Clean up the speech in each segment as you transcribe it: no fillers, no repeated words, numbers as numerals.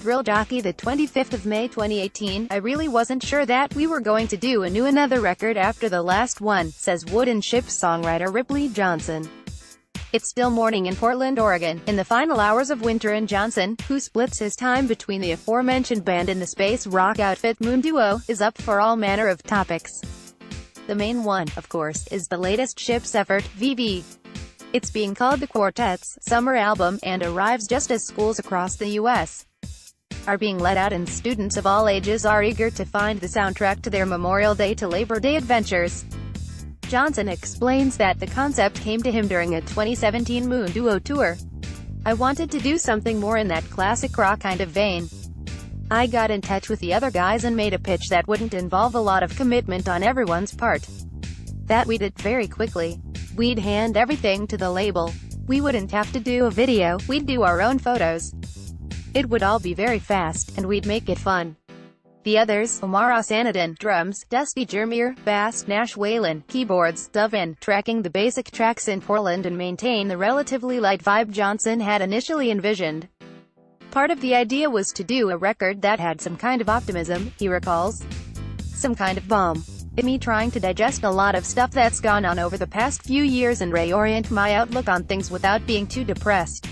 Thrill Jockey the 25th of May 2018. I really wasn't sure that we were going to do another record after the last one, says Wooden Shjips songwriter Ripley Johnson. It's still morning in Portland, Oregon, in the final hours of winter, and Johnson, who splits his time between the aforementioned band and the space rock outfit Moon Duo, is up for all manner of topics. The main one, of course, is the latest Shjips effort, VV. It's being called the Quartet's summer album, and arrives just as schools across the U.S. are being let out and students of all ages are eager to find the soundtrack to their Memorial Day to Labor Day adventures. Johnson explains that the concept came to him during a 2017 Moon Duo tour. I wanted to do something more in that classic rock kind of vein. I got in touch with the other guys and made a pitch that wouldn't involve a lot of commitment on everyone's part. That we did very quickly. We'd hand everything to the label. We wouldn't have to do a video, we'd do our own photos. It would all be very fast, and we'd make it fun. The others, Omar Sanadin, drums, Dusty Jermier, bass, Nash Whalen, keyboards, dove in, tracking the basic tracks in Portland and maintain the relatively light vibe Johnson had initially envisioned. Part of the idea was to do a record that had some kind of optimism, he recalls. Some kind of bomb. It's me trying to digest a lot of stuff that's gone on over the past few years and reorient my outlook on things without being too depressed.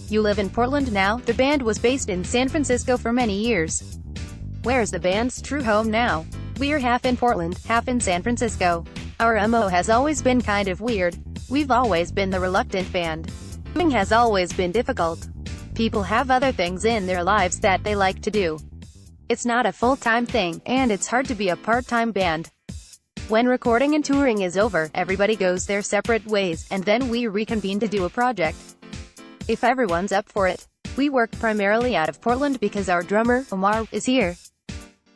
You live in Portland now. The band was based in San Francisco for many years. Where's the band's true home now? We're half in Portland, half in San Francisco. Our MO has always been kind of weird. We've always been the reluctant band. Touring has always been difficult. People have other things in their lives that they like to do. It's not a full-time thing, and it's hard to be a part-time band. When recording and touring is over, everybody goes their separate ways, and then we reconvene to do a project. If everyone's up for it. We work primarily out of Portland because our drummer, Omar, is here.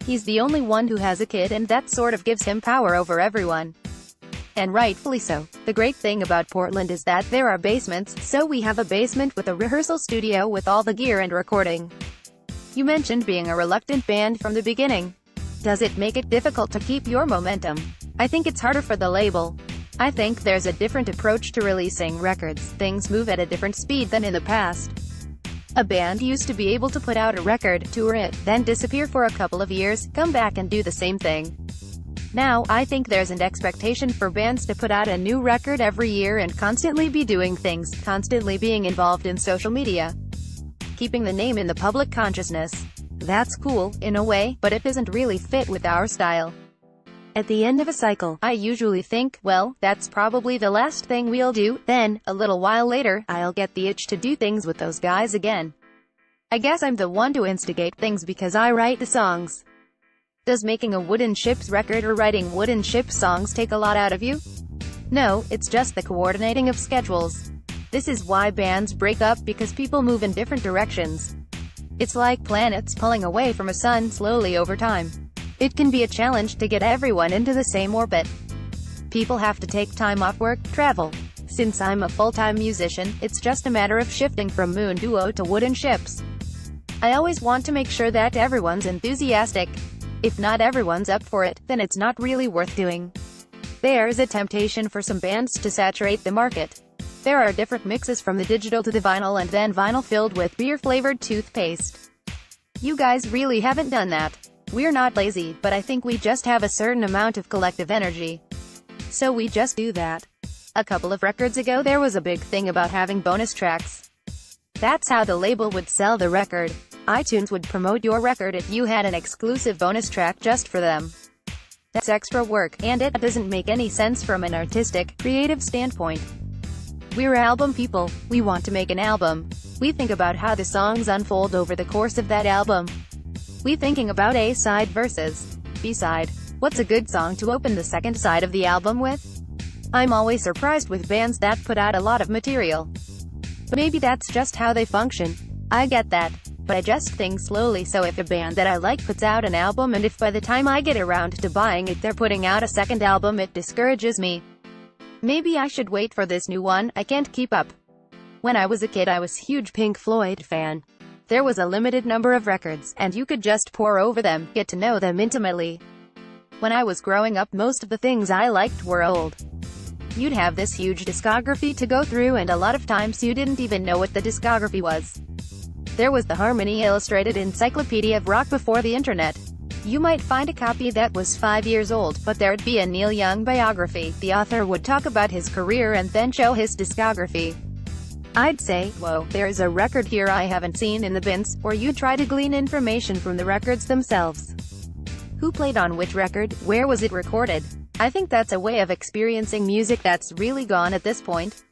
He's the only one who has a kid, and that sort of gives him power over everyone. And rightfully so. The great thing about Portland is that there are basements, so we have a basement with a rehearsal studio with all the gear and recording. You mentioned being a reluctant band from the beginning. Does it make it difficult to keep your momentum? I think it's harder for the label. I think there's a different approach to releasing records. Things move at a different speed than in the past. A band used to be able to put out a record, tour it, then disappear for a couple of years, come back and do the same thing. Now, I think there's an expectation for bands to put out a new record every year and constantly be doing things, constantly being involved in social media. Keeping the name in the public consciousness. That's cool, in a way, but it doesn't really fit with our style. At the end of a cycle, I usually think, well, that's probably the last thing we'll do, then, a little while later, I'll get the itch to do things with those guys again. I guess I'm the one to instigate things because I write the songs. Does making a Wooden Shjips record or writing Wooden Shjips songs take a lot out of you? No, it's just the coordinating of schedules. This is why bands break up, because people move in different directions. It's like planets pulling away from a sun slowly over time. It can be a challenge to get everyone into the same orbit. People have to take time off work, travel. Since I'm a full-time musician, it's just a matter of shifting from Moon Duo to Wooden Shjips. I always want to make sure that everyone's enthusiastic. If not everyone's up for it, then it's not really worth doing. There's a temptation for some bands to saturate the market. There are different mixes from the digital to the vinyl, and then vinyl filled with beer-flavored toothpaste. You guys really haven't done that. We're not lazy, but I think we just have a certain amount of collective energy. So we just do that. A couple of records ago there was a big thing about having bonus tracks. That's how the label would sell the record. iTunes would promote your record if you had an exclusive bonus track just for them. That's extra work, and it doesn't make any sense from an artistic, creative standpoint. We're album people. We want to make an album. We think about how the songs unfold over the course of that album. We thinking about A-side versus B-side. What's a good song to open the second side of the album with? I'm always surprised with bands that put out a lot of material. But maybe that's just how they function. I get that. But I just think slowly, so if a band that I like puts out an album and if by the time I get around to buying it they're putting out a second album, it discourages me. Maybe I should wait for this new one. I can't keep up. When I was a kid I was a huge Pink Floyd fan. There was a limited number of records, and you could just pore over them, get to know them intimately. When I was growing up most of the things I liked were old. You'd have this huge discography to go through, and a lot of times you didn't even know what the discography was. There was the Harmony Illustrated Encyclopedia of Rock before the internet. You might find a copy that was 5 years old, but there'd be a Neil Young biography. The author would talk about his career and then show his discography. I'd say, whoa, there's a record here I haven't seen in the bins, or you'd try to glean information from the records themselves. Who played on which record? Where was it recorded? I think that's a way of experiencing music that's really gone at this point.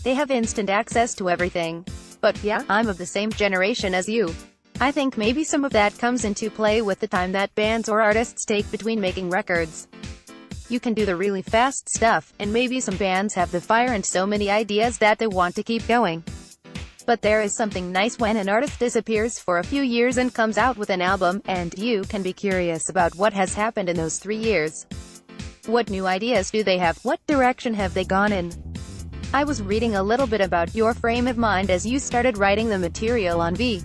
They have instant access to everything. But yeah, I'm of the same generation as you. I think maybe some of that comes into play with the time that bands or artists take between making records. You can do the really fast stuff, and maybe some bands have the fire and so many ideas that they want to keep going. But there is something nice when an artist disappears for a few years and comes out with an album, and you can be curious about what has happened in those 3 years. What new ideas do they have? What direction have they gone in? I was reading a little bit about your frame of mind as you started writing the material on V.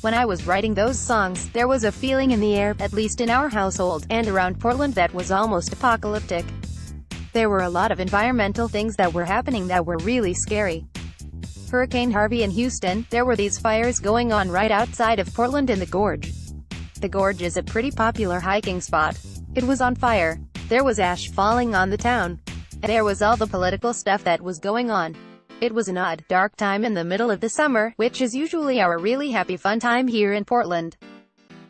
When I was writing those songs, there was a feeling in the air, at least in our household, and around Portland, that was almost apocalyptic. There were a lot of environmental things that were happening that were really scary. Hurricane Harvey in Houston, there were these fires going on right outside of Portland in the Gorge. The Gorge is a pretty popular hiking spot. It was on fire. There was ash falling on the town. And there was all the political stuff that was going on. It was an odd, dark time in the middle of the summer, which is usually our really happy fun time here in Portland.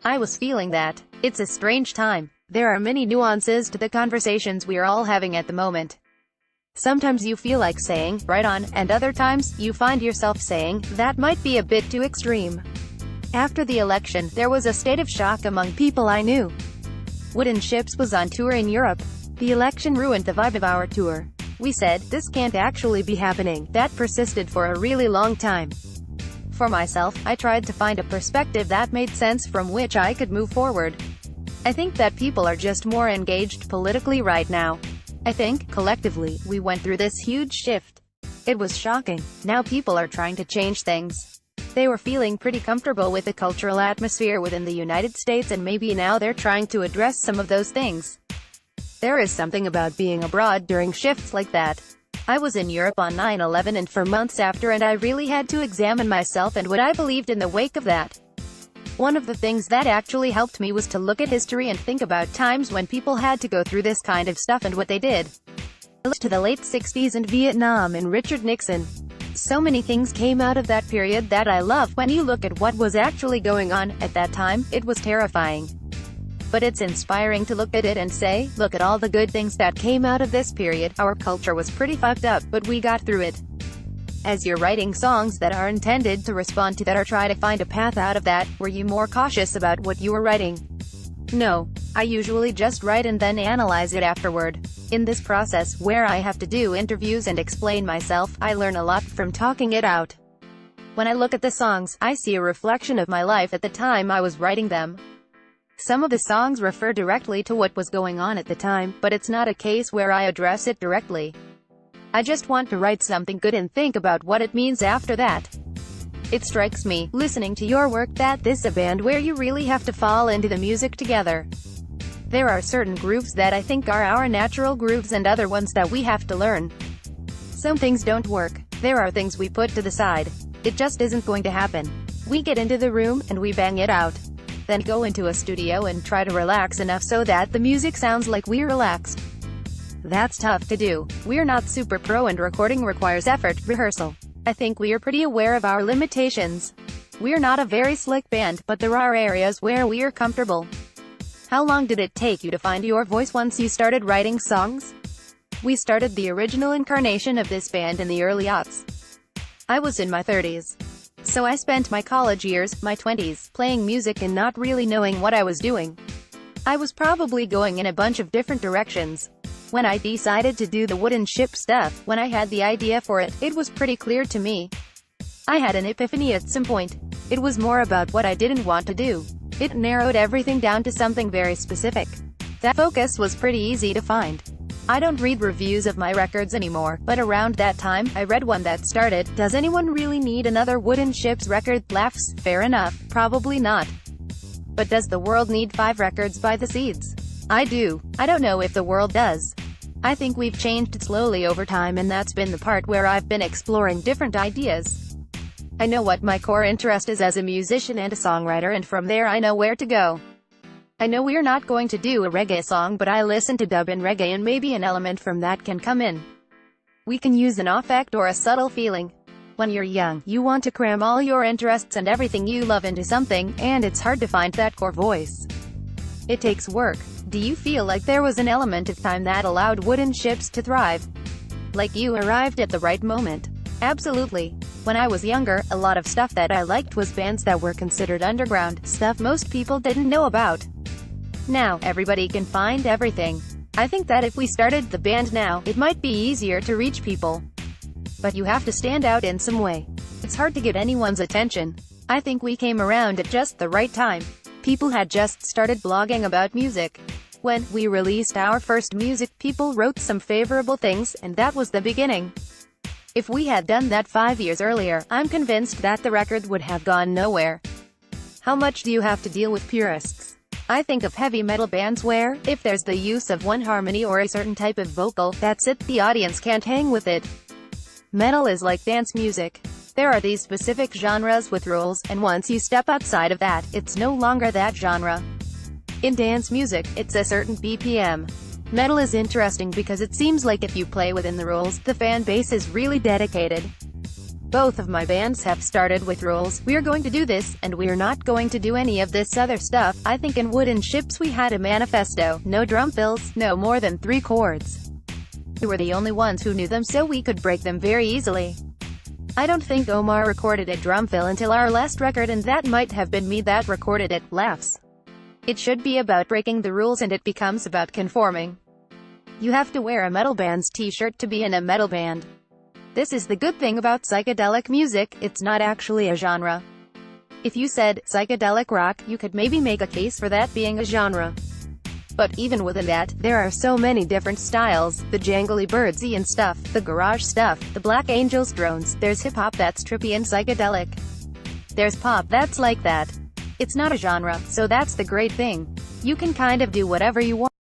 I was feeling that. It's a strange time. There are many nuances to the conversations we're all having at the moment. Sometimes you feel like saying, right on, and other times, you find yourself saying, that might be a bit too extreme. After the election, there was a state of shock among people I knew. Wooden Shjips was on tour in Europe. The election ruined the vibe of our tour. We said, this can't actually be happening. That persisted for a really long time. For myself, I tried to find a perspective that made sense from which I could move forward. I think that people are just more engaged politically right now. I think, collectively, we went through this huge shift. It was shocking. Now people are trying to change things. They were feeling pretty comfortable with the cultural atmosphere within the United States, and maybe now they're trying to address some of those things. There is something about being abroad during shifts like that. I was in Europe on 9/11 and for months after, and I really had to examine myself and what I believed in the wake of that. One of the things that actually helped me was to look at history and think about times when people had to go through this kind of stuff and what they did. I looked to the late 60s and Vietnam and Richard Nixon. So many things came out of that period that I love. When you look at what was actually going on at that time, it was terrifying. But it's inspiring to look at it and say, look at all the good things that came out of this period. Our culture was pretty fucked up, but we got through it. As you're writing songs that are intended to respond to that or try to find a path out of that, were you more cautious about what you were writing? No. I usually just write and then analyze it afterward. In this process, where I have to do interviews and explain myself, I learn a lot from talking it out. When I look at the songs, I see a reflection of my life at the time I was writing them. Some of the songs refer directly to what was going on at the time, but it's not a case where I address it directly. I just want to write something good and think about what it means after that. It strikes me, listening to your work, that this is a band where you really have to fall into the music together. There are certain grooves that I think are our natural grooves and other ones that we have to learn. Some things don't work. There are things we put to the side. It just isn't going to happen. We get into the room, and we bang it out. Then go into a studio and try to relax enough so that the music sounds like we're relaxed. That's tough to do. We're not super pro and recording requires effort, rehearsal. I think we are pretty aware of our limitations. We're not a very slick band, but there are areas where we are comfortable. How long did it take you to find your voice once you started writing songs? We started the original incarnation of this band in the early aughts. I was in my 30s. So I spent my college years, my 20s, playing music and not really knowing what I was doing. I was probably going in a bunch of different directions. When I decided to do the Wooden Shjips stuff, when I had the idea for it, it was pretty clear to me. I had an epiphany at some point. It was more about what I didn't want to do. It narrowed everything down to something very specific. That focus was pretty easy to find. I don't read reviews of my records anymore, but around that time, I read one that started, "Does anyone really need another Wooden Shjips record?" Laughs. Fair enough, probably not. But does the world need 5 records by the Seeds? I do. I don't know if the world does. I think we've changed slowly over time, and that's been the part where I've been exploring different ideas. I know what my core interest is as a musician and a songwriter, and from there I know where to go. I know we're not going to do a reggae song, but I listen to dub and reggae, and maybe an element from that can come in. We can use an affect or a subtle feeling. When you're young, you want to cram all your interests and everything you love into something, and it's hard to find that core voice. It takes work. Do you feel like there was an element of time that allowed Wooden Shjips to thrive? Like you arrived at the right moment? Absolutely. When I was younger, a lot of stuff that I liked was bands that were considered underground, stuff most people didn't know about. Now, everybody can find everything. I think that if we started the band now, it might be easier to reach people. But you have to stand out in some way. It's hard to get anyone's attention. I think we came around at just the right time. People had just started blogging about music. When we released our first music, people wrote some favorable things, and that was the beginning. If we had done that 5 years earlier, I'm convinced that the record would have gone nowhere. How much do you have to deal with purists? I think of heavy metal bands where, if there's the use of one harmony or a certain type of vocal, that's it, the audience can't hang with it. Metal is like dance music. There are these specific genres with rules, and once you step outside of that, it's no longer that genre. In dance music, it's a certain BPM. Metal is interesting because it seems like if you play within the rules, the fan base is really dedicated. Both of my bands have started with rules. We're going to do this, and we're not going to do any of this other stuff. I think in Wooden Shjips we had a manifesto: no drum fills, no more than 3 chords. We were the only ones who knew them, so we could break them very easily. I don't think Omar recorded a drum fill until our last record, and that might have been me that recorded it. Laughs. It should be about breaking the rules, and it becomes about conforming. You have to wear a metal band's t-shirt to be in a metal band. This is the good thing about psychedelic music, it's not actually a genre. If you said psychedelic rock, you could maybe make a case for that being a genre. But even within that, there are so many different styles: the jangly birdsian stuff, the garage stuff, the Black Angels drones. There's hip-hop that's trippy and psychedelic. There's pop that's like that. It's not a genre, so that's the great thing. You can kind of do whatever you want.